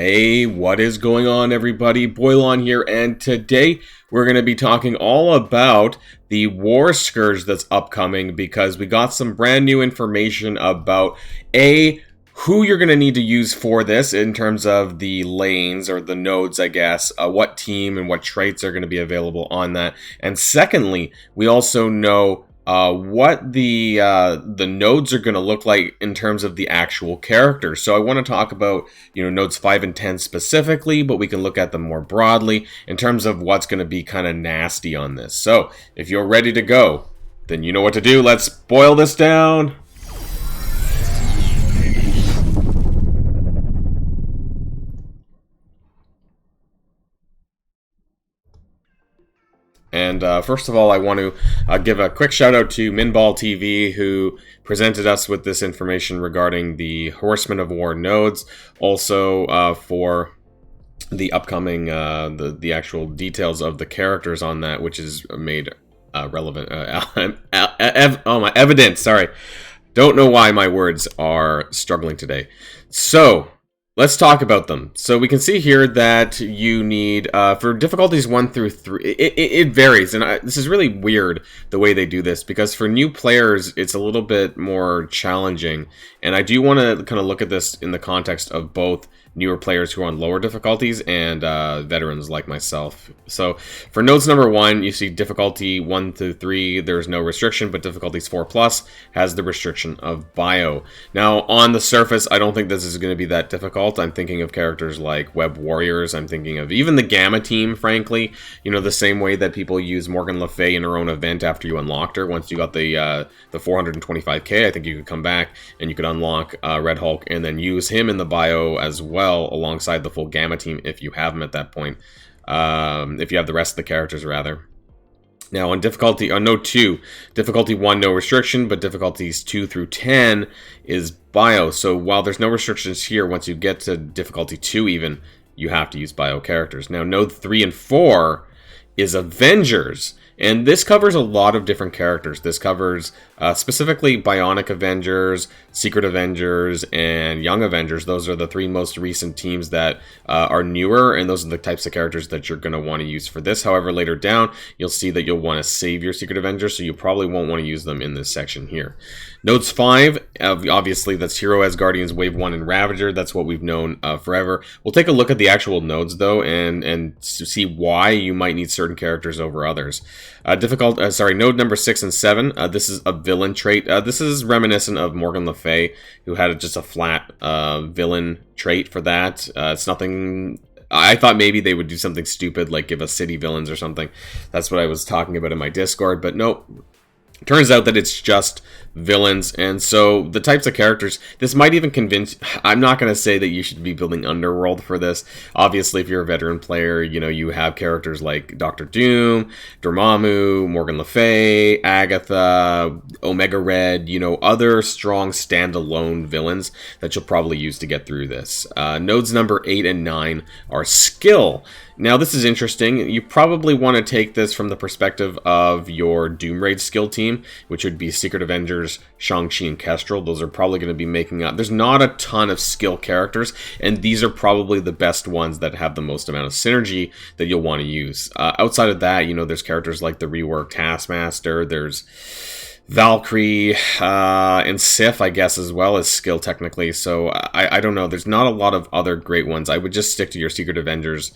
Hey, what is going on, everybody? Boilon here, and today we're going to be talking all about the War Scourge that's upcoming because we got some brand new information about who you're going to need to use for this in terms of the lanes or the nodes, I guess, what team and what traits are going to be available on that. And secondly, we also know what the nodes are going to look like in terms of the actual characters. So I want to talk about, nodes 5 and 10 specifically, but we can look at them more broadly in terms of what's going to be kind of nasty on this. So if you're ready to go, then you know what to do. Let's boil this down. And first of all, I want to give a quick shout out to Minball TV, who presented us with this information regarding the Horsemen of War nodes. Also, for the upcoming, the actual details of the characters on that, which is made relevant, evident. Sorry, don't know why my words are struggling today. So let's talk about them. So we can see here that you need, for difficulties 1 through 3, it varies. And this is really weird the way they do this, because for new players, it's a little bit more challenging. And I do want to kind of look at this in the context of both newer players who are on lower difficulties and veterans like myself. So for nodes number 1, you see difficulty 1 through 3, there's no restriction, but difficulties 4+ has the restriction of bio. Now on the surface, I don't think this is going to be that difficult. I'm thinking of characters like Web Warriors. I'm thinking of even the Gamma team, frankly. The same way that people use Morgan Le Fay in her own event after you unlocked her. Once you got the 425k, I think you could come back and you could unlock Red Hulk and then use him in the bio as well, alongside the full Gamma team if you have them at that point. If you have the rest of the characters, rather. Now on node 2, difficulty 1, no restriction, but difficulties 2 through 10 is bio. So while there's no restrictions here, once you get to difficulty 2 even, you have to use bio characters. Now node 3 and 4 is Avengers. And this covers a lot of different characters. This covers specifically Bionic Avengers, Secret Avengers, and Young Avengers. Those are the 3 most recent teams that are newer, and those are the types of characters that you're going to want to use for this. However, later down, you'll see that you'll want to save your Secret Avengers, so you probably won't want to use them in this section here. Nodes 5, obviously that's Hero Asgardians, Wave 1, and Ravager. That's what we've known forever. We'll take a look at the actual nodes, though, and see why you might need certain characters over others. Node number 6 and 7. This is a villain trait. This is reminiscent of Morgan Le Fay, who had just a flat villain trait for that. It's nothing. I thought maybe they would do something stupid, like give us city villains or something. That's what I was talking about in my Discord, but nope. Turns out that it's just villains, and so the types of characters, this might even convince, I'm not going to say that you should be building Underworld for this. Obviously, if you're a veteran player, you have characters like Dr. Doom, Dormammu, Morgan Le Fay, Agatha, Omega Red, other strong standalone villains that you'll probably use to get through this. Nodes number 8 and 9 are skill. Now, this is interesting. You probably want to take this from the perspective of your Doom Raid skill team, which would be Secret Avengers, Shang-Chi, and Kestrel. Those are probably going to be making up. There's not a ton of skill characters, and these are probably the best ones that have the most amount of synergy that you'll want to use. Outside of that, there's characters like the reworked Taskmaster, there's Valkyrie, and Sif, I guess, as well as skill technically. So I don't know. There's not a lot of other great ones. I would just stick to your Secret Avengers,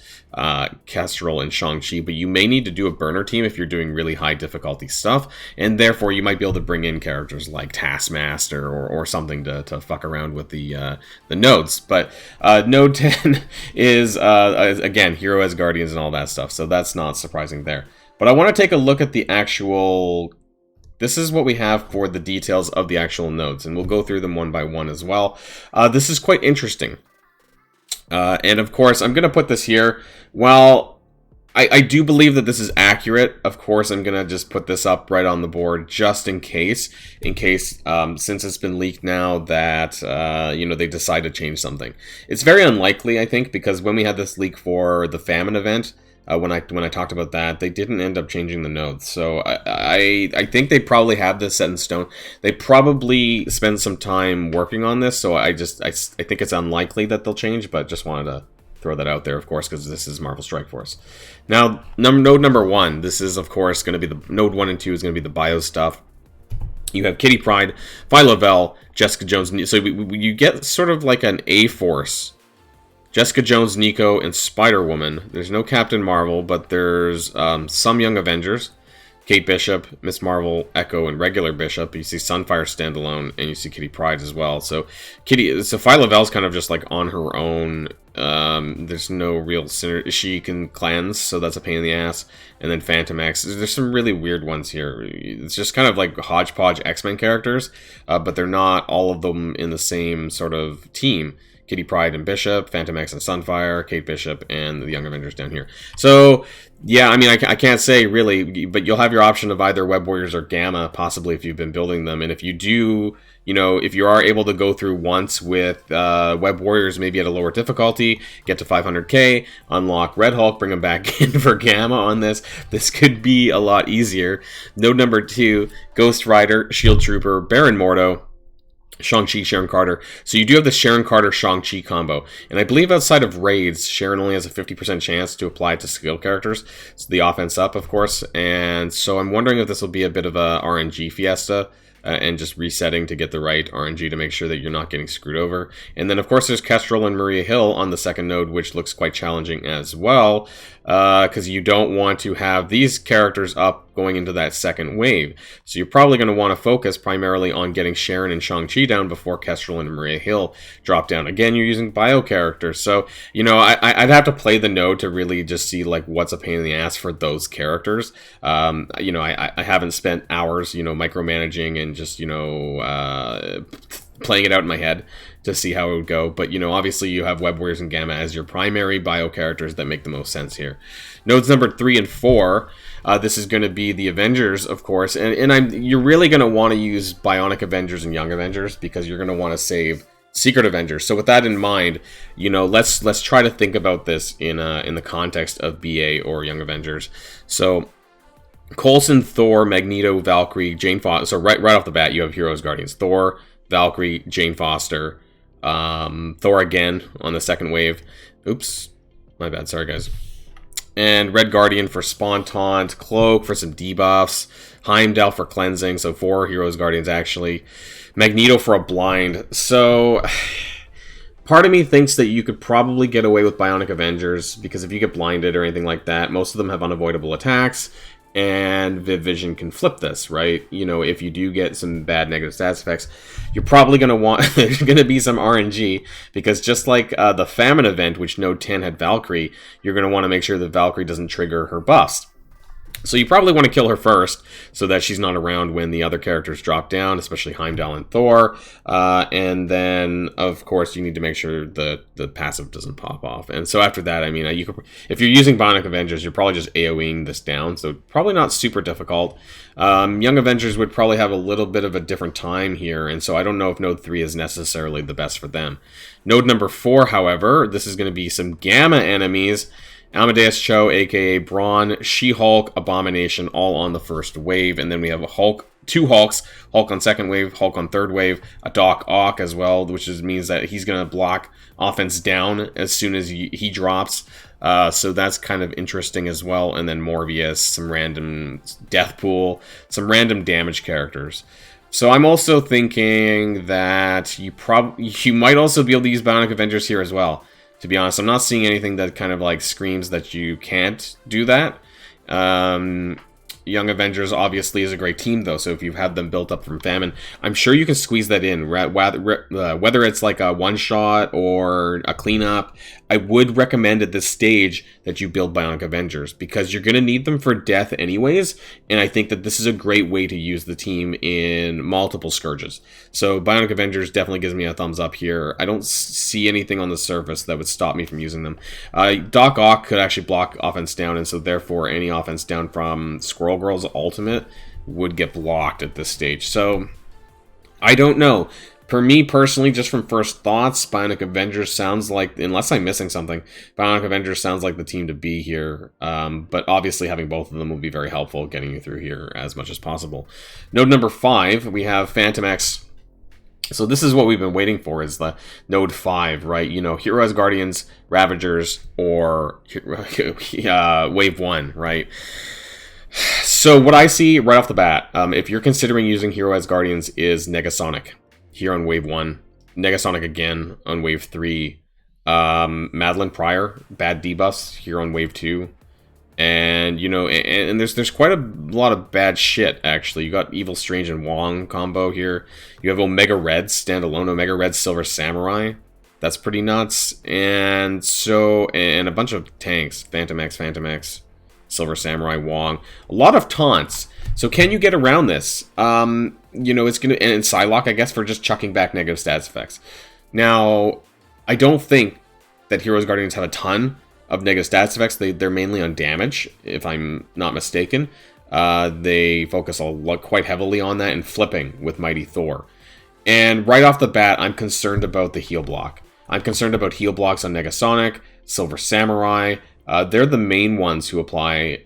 Kestrel, and Shang-Chi. But you may need to do a burner team if you're doing really high difficulty stuff. And therefore, you might be able to bring in characters like Taskmaster or something to fuck around with the nodes. But node 10 is, again, Hero Asgardians and all that stuff. So that's not surprising there. But I want to take a look at the actual. This is what we have for the details of the actual nodes, and we'll go through them one by one as well. This is quite interesting. And of course, I'm going to put this here. Well, I do believe that this is accurate. Of course, I'm going to just put this up right on the board just in case, since it's been leaked now that, they decide to change something. It's very unlikely, I think, because when we had this leak for the Famine event, when I talked about that, they didn't end up changing the nodes. So I think they probably have this set in stone. They probably spend some time working on this. So I think it's unlikely that they'll change, but just wanted to throw that out there, of course, because this is Marvel Strike Force. Now, node number 1, this is, of course, going to be the... Node 1 and 2 is going to be the bio stuff. You have Kitty Pryde, Phyla-Vell, Jessica Jones. So you get sort of like an A-Force. Jessica Jones, Nico, and Spider-Woman. There's no Captain Marvel, but there's some Young Avengers. Kate Bishop, Miss Marvel, Echo, and regular Bishop. You see Sunfire standalone, and you see Kitty Pryde as well. So Phyla-Vell's kind of just like on her own. There's no real synergy. She can cleanse, so that's a pain in the ass. And then Phantomax. There's some really weird ones here. It's just kind of like hodgepodge X-Men characters, but they're not all of them in the same sort of team. Kitty Pryde and Bishop, Phantomax and Sunfire, Kate Bishop, and the Young Avengers down here. So, yeah, I mean, I can't say really, but you'll have your option of either Web Warriors or Gamma, possibly if you've been building them. And if you do, you know, if you are able to go through once with Web Warriors, maybe at a lower difficulty, get to 500k, unlock Red Hulk, bring him back in for Gamma on this could be a lot easier. Node number 2, Ghost Rider, Shield Trooper, Baron Mordo, Shang-Chi, Sharon Carter. So you do have the Sharon Carter Shang-Chi combo. And I believe outside of raids, Sharon only has a 50% chance to apply to skill characters. So the offense up, of course. And so I'm wondering if this will be a bit of a RNG fiesta. And just resetting to get the right RNG to make sure that you're not getting screwed over. And then, of course, there's Kestrel and Maria Hill on the second node, which looks quite challenging as well, because you don't want to have these characters up going into that second wave. So you're probably going to want to focus primarily on getting Sharon and Shang-Chi down before Kestrel and Maria Hill drop down. Again, you're using bio characters. So, you know, I'd have to play the node to really just see, like, what's a pain in the ass for those characters. You know, I haven't spent hours, you know, micromanaging and just, you know, playing it out in my head to see how it would go. But, you know, obviously you have Web Warriors and Gamma as your primary bio characters that make the most sense here. Nodes number 3 and 4, this is going to be the Avengers, of course. And you're really going to want to use Bionic Avengers and Young Avengers because you're going to want to save Secret Avengers. So with that in mind, you know, let's try to think about this in the context of BA or Young Avengers. So Coulson, Thor, Magneto, Valkyrie, Jane Foster. So right off the bat, you have Heroes Guardians. Thor, Valkyrie, Jane Foster, Thor again on the second wave. Oops, my bad. Sorry, guys. And Red Guardian for Spawn Taunt, Cloak for some debuffs, Heimdall for cleansing. So 4 Heroes Guardians actually. Magneto for a blind. So part of me thinks that you could probably get away with Bionic Avengers because if you get blinded or anything like that, most of them have unavoidable attacks. And Viv Vision can flip this, right? You know, if you do get some bad negative stats effects, you're probably going to want, there's going to be some RNG, because just like the Famine event, which Node 10 had Valkyrie, you're going to want to make sure that Valkyrie doesn't trigger her bust. So you probably want to kill her first, so that she's not around when the other characters drop down, especially Heimdall and Thor. And then, of course, you need to make sure that the passive doesn't pop off. And so after that, I mean, you could, if you're using Bionic Avengers, you're probably just AoEing this down, so probably not super difficult. Young Avengers would probably have a little bit of a different time here, and so I don't know if Node 3 is necessarily the best for them. Node number 4, however, this is going to be some Gamma enemies. Amadeus Cho, aka Brawn, She-Hulk, Abomination, all on the first wave. And then we have a Hulk, 2 Hulks, Hulk on second wave, Hulk on third wave, a Doc Ock as well, which means that he's going to block offense down as soon as he drops. So that's kind of interesting as well. And then Morbius, some random Deathpool, some random damage characters. So I'm also thinking that you might also be able to use Bionic Avengers here as well. To be honest, I'm not seeing anything that kind of like screams that you can't do that. Young Avengers obviously is a great team though, so if you've had them built up from Famine, I'm sure you can squeeze that in, whether it's like a one-shot or a cleanup. I would recommend at this stage that you build Bionic Avengers, because you're going to need them for death anyways, and I think that this is a great way to use the team in multiple Scourges. So Bionic Avengers definitely gives me a thumbs up here. I don't see anything on the surface that would stop me from using them. Doc Ock could actually block offense down, and so therefore any offense down from Squirrel Girl's ultimate would get blocked at this stage. So I don't know. For me personally, just from first thoughts, Bionic Avengers sounds like, unless I'm missing something, Bionic Avengers sounds like the team to be here. But obviously having both of them will be very helpful getting you through here as much as possible. Node number 5, we have Phantomax, So this is what we've been waiting for, is the Node 5, right? You know, Hero as Guardians, Ravagers, or Wave 1, right? So what I see right off the bat, if you're considering using Hero as Guardians, is Negasonic here on Wave 1. Negasonic again on Wave 3. Madeline Pryor, bad debuffs here on Wave 2. And, you know, and there's quite a lot of bad shit, actually. You got Evil Strange and Wong combo here. You have Omega Red, standalone Omega Red Silver Samurai. That's pretty nuts. And so, and a bunch of tanks. Phantomax, Silver Samurai, Wong. A lot of taunts. So can you get around this? You know, it's gonna, and Psylocke, I guess, for just chucking back negative stats effects. Now, I don't think that Heroes Guardians have a ton of negative stats effects. They're mainly on damage, if I'm not mistaken. They focus quite heavily on that and flipping with Mighty Thor. And right off the bat, I'm concerned about the heal block. I'm concerned about heal blocks on Negasonic, Silver Samurai. They're the main ones who apply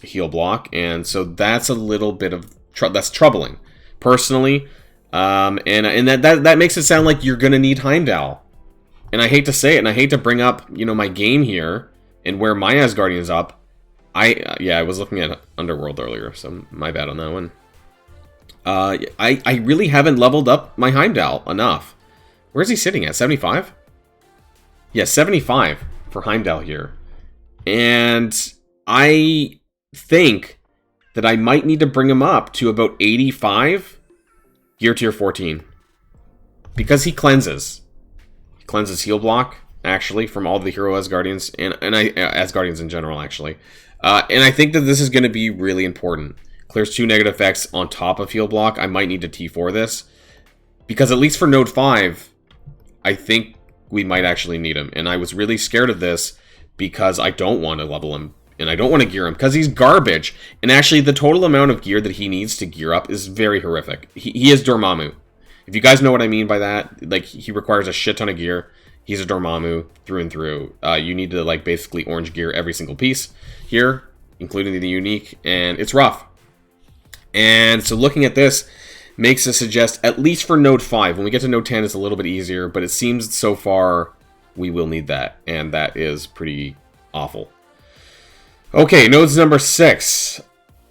heal block, and so that's a little bit of that's troubling, personally. And that makes it sound like you're gonna need Heimdall. And I hate to say it, and I hate to bring up, you know, my game here and where my Asgardian's up. I was looking at Underworld earlier, so my bad on that one. I really haven't leveled up my Heimdall enough. Where's he sitting at? 75? Yeah, 75 for Heimdall here. And I think that I might need to bring him up to about 85 gear tier 14. Because he cleanses. Cleanses heal block, actually, from all the hero Asgardians, and Asgardians in general, actually. And I think that this is going to be really important. Clears 2 negative effects on top of heal block. I might need to T4 this, because at least for Node 5, I think we might actually need him. And I was really scared of this, because I don't want to level him, and I don't want to gear him, because he's garbage. And actually, the total amount of gear that he needs to gear up is very horrific. He is Dormammu. If you guys know what I mean by that, like, he requires a shit ton of gear. He's a Dormammu through and through. You need to, like, basically orange gear every single piece here, including the unique, and it's rough. And so looking at this makes us suggest, at least for Node 5, when we get to Node 10, it's a little bit easier, but it seems so far we will need that, and that is pretty awful. Okay, nodes number 6.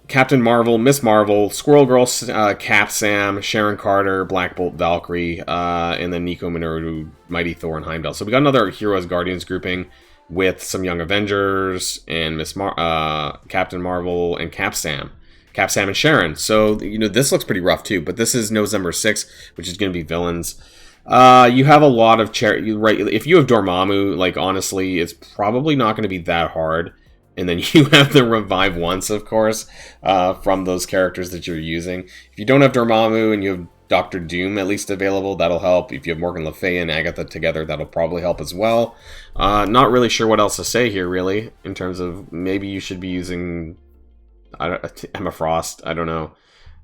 Captain Marvel, Miss Marvel, Squirrel Girl, Cap Sam, Sharon Carter, Black Bolt, Valkyrie, and then Nico Minoru, Mighty Thor, and Heimdall. So we got another Heroes Guardians grouping with some Young Avengers and Captain Marvel and Cap Sam and Sharon. So, you know, this looks pretty rough too. But this is nodes number 6, which is going to be villains. You have a lot of right. If you have Dormammu, like, honestly, it's probably not going to be that hard. And then you have the revive once, of course, from those characters that you're using. If you don't have Dormammu and you have Doctor Doom at least available, that'll help. If you have Morgan Le Fay and Agatha together, that'll probably help as well. Not really sure what else to say here, really, in terms of maybe you should be using Emma Frost. I don't know.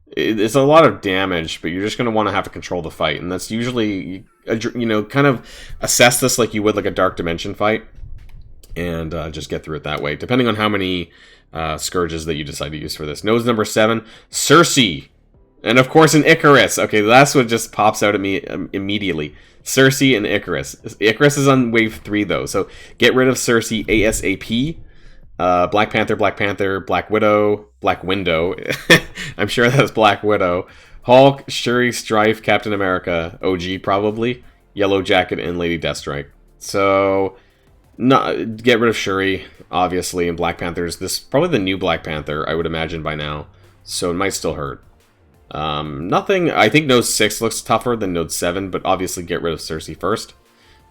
It's a lot of damage, but you're just going to want to have to control the fight. And that's usually, you know, kind of assess this like you would like a Dark Dimension fight. And just get through it that way, depending on how many Scourges that you decide to use for this. Nodes number 7, Cersei. And of course an Icarus. Okay, that's what just pops out at me immediately. Cersei and Icarus. Icarus is on wave 3 though, so get rid of Cersei ASAP. Black Panther, Black Widow, Black Window. I'm sure that's Black Widow. Hulk, Shuri, Strife, Captain America, OG probably, Yellow Jacket, and Lady Deathstrike. So... get rid of Shuri, obviously, and Black Panther's probably the new Black Panther, I would imagine by now. So it might still hurt. Nothing. I think Node 6 looks tougher than Node 7, but obviously get rid of Cersei first.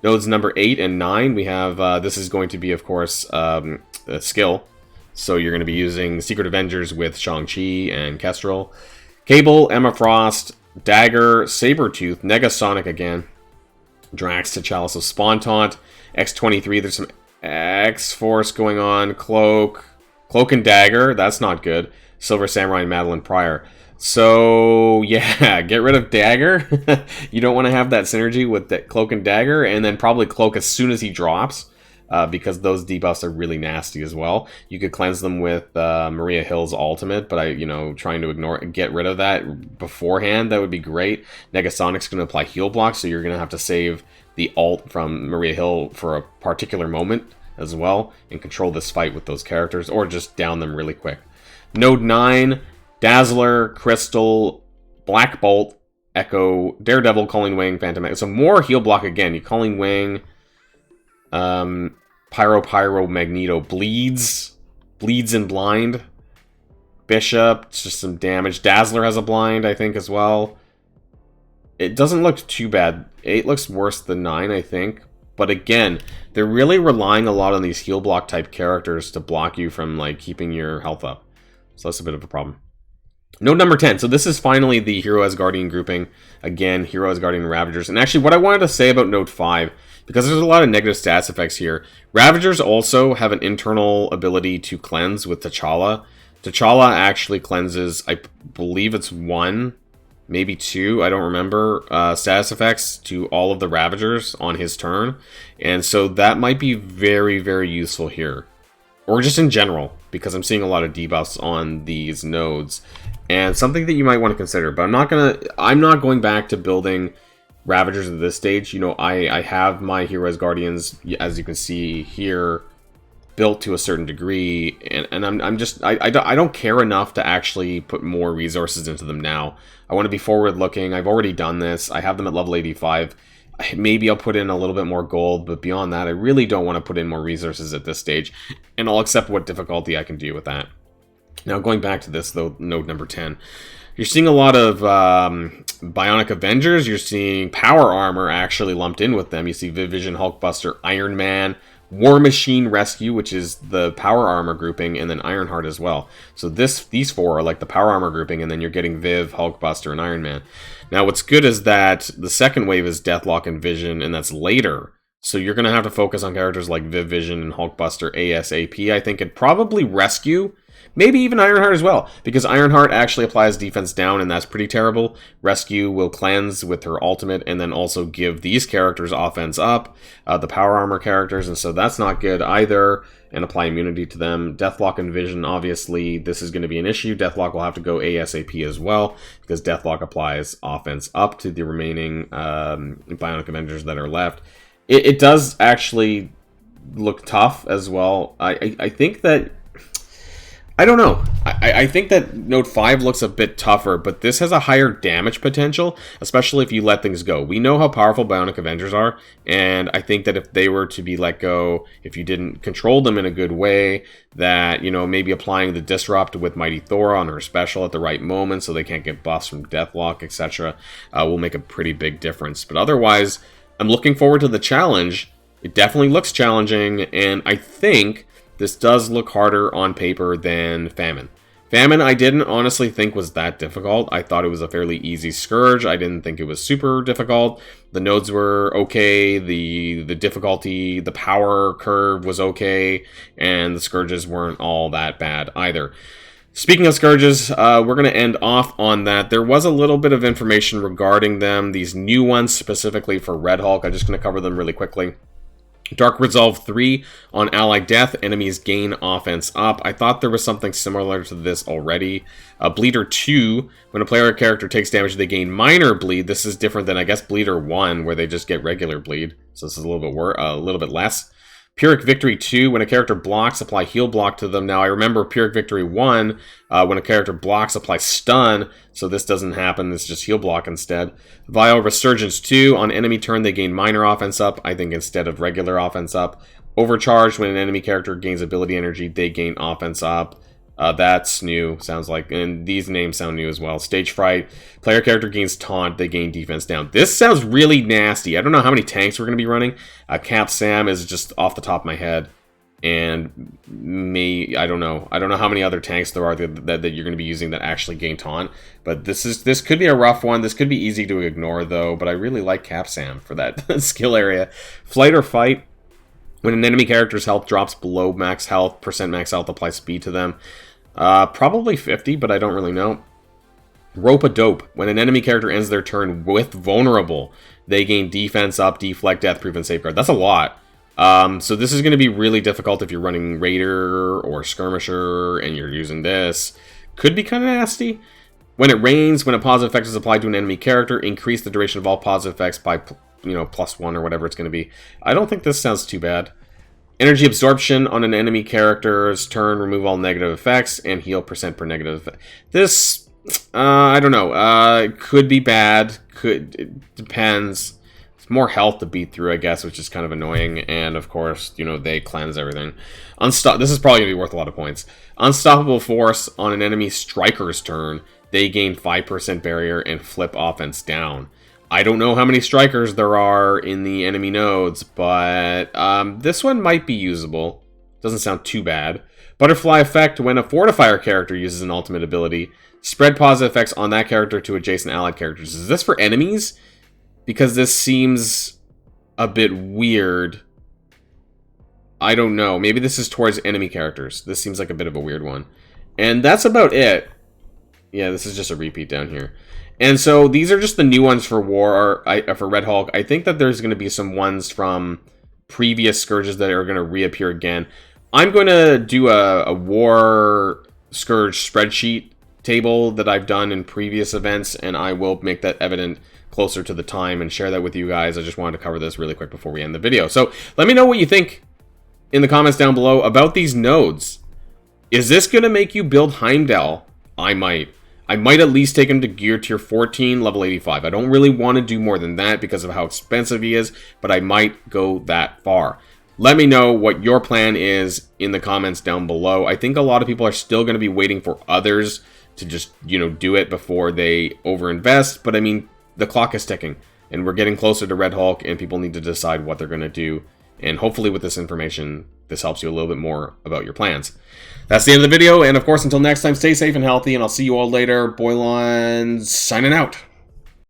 Nodes number 8 and 9, we have. This is going to be, of course, a skill. So you're going to be using Secret Avengers with Shang-Chi and Kestrel, Cable, Emma Frost, Dagger, Sabretooth, Negasonic again, Drax, T'Challa, so Spawn Taunt. X-23, there's some X-Force going on. Cloak and Dagger, that's not good. Silver Samurai and Madeline Pryor. So, yeah, get rid of Dagger. You don't want to have that synergy with that Cloak and Dagger, and then probably Cloak as soon as he drops. because those debuffs are really nasty as well. You could cleanse them with Maria Hill's ultimate, but trying to get rid of that beforehand, that would be great. Negasonic's going to apply heal block, so you're going to have to save the ult from Maria Hill for a particular moment as well, and control this fight with those characters, or just down them really quick. Node 9, Dazzler, Crystal, Black Bolt, Echo, Daredevil, Culling Wing, Phantomax. So more heal block again. You Culling Wing, Pyro, Magneto, Bleeds and Blind. Bishop, it's just some damage. Dazzler has a blind, I think, as well. It doesn't look too bad. 8 looks worse than 9, I think. But again, they're really relying a lot on these heal block type characters to block you from like keeping your health up. So that's a bit of a problem. Node number 10. So this is finally the Hero Asgardian grouping. Again, Hero Asgardian Ravagers. And actually what I wanted to say about Node 5, because there's a lot of negative stats effects here. Ravagers also have an internal ability to cleanse with T'Challa. T'Challa actually cleanses, I believe it's 1, maybe 2, I don't remember, status effects to all of the Ravagers on his turn. And so that might be very, very useful here. Or just in general, because I'm seeing a lot of debuffs on these nodes. And something that you might want to consider, but I'm not going back to building Ravagers at this stage. I have my Hero Asgardians, as you can see here, built to a certain degree, and I don't care enough to actually put more resources into them now. I want to be forward looking. I've already done this. I have them at level 85. Maybe I'll put in a little bit more gold, but beyond that, I really don't want to put in more resources at this stage, and I'll accept what difficulty I can do with that. Now, going back to this, though, node number 10, you're seeing a lot of Bionic Avengers. You're seeing Power Armor actually lumped in with them. You see Vision, Hulkbuster, Iron Man, War Machine Rescue, which is the Power Armor grouping, and then Ironheart as well. So these 4 are like the Power Armor grouping, and then you're getting Viv, Hulkbuster, and Iron Man. Now, what's good is that the second wave is Deathlock and Vision, and that's later. So you're going to have to focus on characters like Viv, Vision, and Hulkbuster ASAP, I think, and probably Rescue. Maybe even Ironheart as well, because Ironheart actually applies defense down, and that's pretty terrible. Rescue will cleanse with her ultimate, and then also give these characters offense up, the Power Armor characters, and so that's not good either, and apply immunity to them. Deathlock and Vision, obviously, this is going to be an issue. Deathlock will have to go ASAP as well, because Deathlock applies offense up to the remaining Bionic Avengers that are left. It does actually look tough as well. I think that... I don't know. I think that Node 5 looks a bit tougher, but this has a higher damage potential, especially if you let things go. We know how powerful Bionic Avengers are, and I think that if they were to be let go, if you didn't control them in a good way, that, maybe applying the Disrupt with Mighty Thor on her special at the right moment so they can't get buffs from Deathlock, etc., will make a pretty big difference. But otherwise, I'm looking forward to the challenge. It definitely looks challenging, and I think this does look harder on paper than Famine. Famine, I didn't honestly think was that difficult. I thought it was a fairly easy Scourge. I didn't think it was super difficult. The nodes were okay. The difficulty, the power curve was okay. And the Scourges weren't all that bad either. Speaking of Scourges, we're going to end off on that. There was a little bit of information regarding them. These new ones specifically for Red Hulk. I'm just going to cover them really quickly. Dark Resolve 3, on ally death, enemies gain offense up. I thought there was something similar to this already. Bleeder 2, when a player or character takes damage, they gain minor bleed. This is different than, I guess, Bleeder 1, where they just get regular bleed. So this is a little bit less. Pyrrhic Victory 2, when a character blocks, apply heal block to them. Now, I remember Pyrrhic Victory 1, when a character blocks, apply stun, so this doesn't happen, it's just heal block instead. Vile Resurgence 2, on enemy turn, they gain minor offense up, I think instead of regular offense up. Overcharge, when an enemy character gains ability energy, they gain offense up. That's new, sounds like, and these names sound new as well. Stage Fright, player character gains taunt, they gain defense down. This sounds really nasty. I don't know how many tanks we're going to be running. Cap Sam is just off the top of my head, and I don't know how many other tanks there are that you're going to be using that actually gain taunt. But this could be a rough one. This could be easy to ignore though. But I really like Cap Sam for that skill area. Flight or Fight. When an enemy character's health drops below max health, max health, apply speed to them. Probably 50, but I don't really know. Rope-a-Dope. When an enemy character ends their turn with Vulnerable, they gain defense up, deflect, death proof, and safeguard. That's a lot. So this is going to be really difficult if you're running Raider or Skirmisher and you're using this. Could be kind of nasty. When it rains, when a positive effect is applied to an enemy character, increase the duration of all positive effects by, +1 or whatever it's going to be. I don't think this sounds too bad. Energy absorption on an enemy character's turn, remove all negative effects, and heal % per negative effect. This, I don't know. Could be bad. It depends. It's more health to beat through, I guess, which is kind of annoying. And, of course, they cleanse everything. This is probably going to be worth a lot of points. Unstoppable force on an enemy striker's turn. They gain 5% barrier and flip offense down. I don't know how many strikers there are in the enemy nodes, but this one might be usable. Doesn't sound too bad. Butterfly effect, when a fortifier character uses an ultimate ability, spread positive effects on that character to adjacent allied characters. Is this for enemies? Because this seems a bit weird. I don't know. Maybe this is towards enemy characters. This seems like a bit of a weird one. And that's about it. Yeah, this is just a repeat down here. And so these are just the new ones for for Red Hulk. I think that there's going to be some ones from previous Scourges that are going to reappear again. I'm going to do a War Scourge spreadsheet table that I've done in previous events, and I will make that evident closer to the time and share that with you guys. I just wanted to cover this really quick before we end the video. So let me know what you think in the comments down below about these nodes. Is this going to make you build Heimdall? I might at least take him to gear tier 14, level 85. I don't really want to do more than that because of how expensive he is, but I might go that far. Let me know what your plan is in the comments down below. I think a lot of people are still going to be waiting for others to just, do it before they overinvest. But I mean, the clock is ticking, and we're getting closer to Red Hulk, and people need to decide what they're going to do. And hopefully with this information, this helps you a little bit more about your plans. That's the end of the video, and of course, until next time, stay safe and healthy, and I'll see you all later. Boilon signing out.